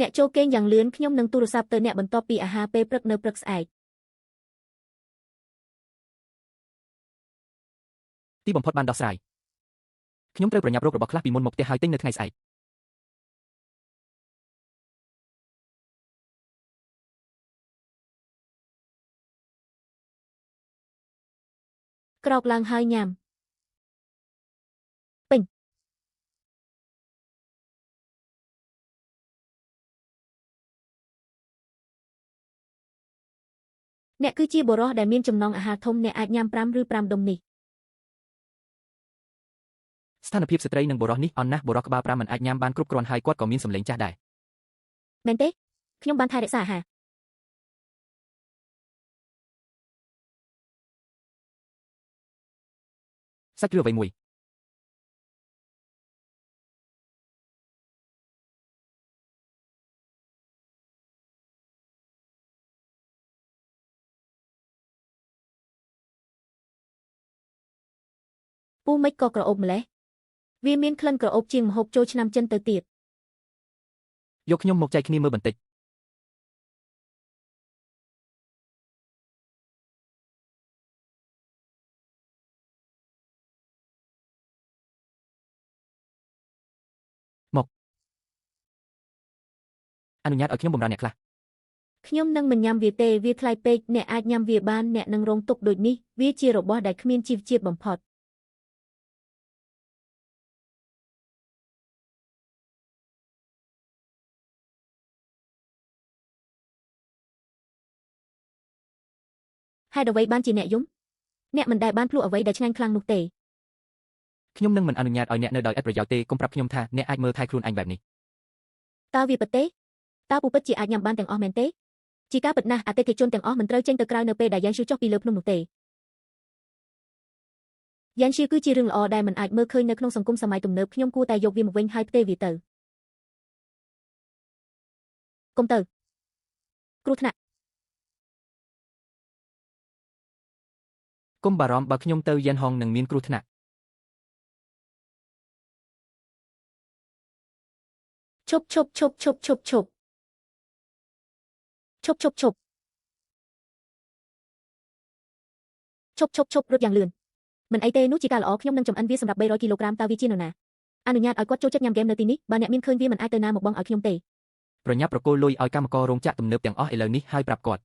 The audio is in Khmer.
អ្នកចូលគេងយ៉ាងលឿនខ្ញុំនឹងទូរស័ព្ទទៅអ្នកបន្ទាប់ពីអាហារពេលព្រឹកនៅព្រឹកស្អែក ទីបំផុតបានដោះស្រាយខ្ញុំត្រូវប្រញាប់រករបស់ខ្លះពីមុនមកផ្ទះហើយទិញនៅថ្ងៃស្អែកក្រោកឡើងហើយញ៉ាំពេញអ្នកគឺជាបុរសដែលមានចំណង់អាហារធំអ្នកអាចញ៉ាំ5 ឬ 5 ដុំនេះ ស្ថានភាពស្ត្រីនិងបុរសនេះអន់ណាស់បុរសក្បាល5មិនអាចញ៉ាំបានគ្រប់គ្រាន់ហើយគាត់ក៏មានសម្លេងចាស់ដែរមែនទេខ្ញុំបានថែរក្សាអាហារសាច់គ្រឿងអ្វីមួយពូមិនក៏ក្រអូបម្លេះវាមានក្លិនក្រអូបជាងម្ហូបចូលឆ្នាំចិនទៅទៀតយកខ្ញុំមកចែកគ្នាមើលបន្តិចមកអនុញ្ញាតឲ្យខ្ញុំបម្រើអ្នកខ្លះខ្ញុំនឹងមិនញ៉ាំវាទេវាថ្លៃពេកអ្នកអាចញ៉ាំវាបានអ្នកនឹងរងទុក្ខដូចនេះវាជារបស់ដែលគ្មានជីវជាតិបំផុតហេតុអ្វីបានជាអ្នកយំអ្នកមិនដែលបានភ្លក់អ្វីដែលឆ្ងាញ់ខ្លាំងនោះទេខ្ញុំនឹងមិនអនុញ្ញាតឲ្យអ្នកនៅដោយឥតប្រយោជន៍ទេកុំប្រាប់ខ្ញុំថាអ្នកអាចមើលថែខ្លួនឯងបែបនេះតើវាពិតទេតើពូពិតជាអាចញ៉ាំបានទាំងអស់មែនទេជាការពិតណាស់អតិថិជនទាំងអស់មិនត្រូវចេញទៅក្រៅនៅពេលដែលយ៉ាងឈឺចុះពីលើភ្នំនោះទេយ៉ាងឈឺគឺជារឿងល្អដែលមិនអាចមើលឃើញនៅក្នុងសង្គមសម័យទំនើបខ្ញុំគួរតែយកវាមកវិញហើយផ្ទេរវាទៅកុំទៅគ្រោះថ្នាក់កុំបារម្ភបើខ្ញុំទៅយិនហងនឹងមានគ្រោះថ្នាក់ឈប់ឈប់ឈប់ឈប់ឈប់ឈប់ឈប់ឈប់ឈប់ឈប់ឈប់ឈប់រត់យ៉ាងលឿនមិនអីទេនោះជាការល្អខ្ញុំនឹងចម្អិនវាសម្រាប់300គីឡូក្រាមតើវាជានរណាអនុញ្ញាតឲ្យគាត់ចូលចិត្តញ៉ាំហ្គេមនៅទីនេះបើអ្នកមានឃើញវាមិនអាចទៅណាមកបងឲ្យខ្ញុំទេប្រញាប់ប្រគល់លុយឲ្យកម្មកររោងចក្រទំនើបទាំងអស់ឥឡូវនេះហើយប្រាប់គាត់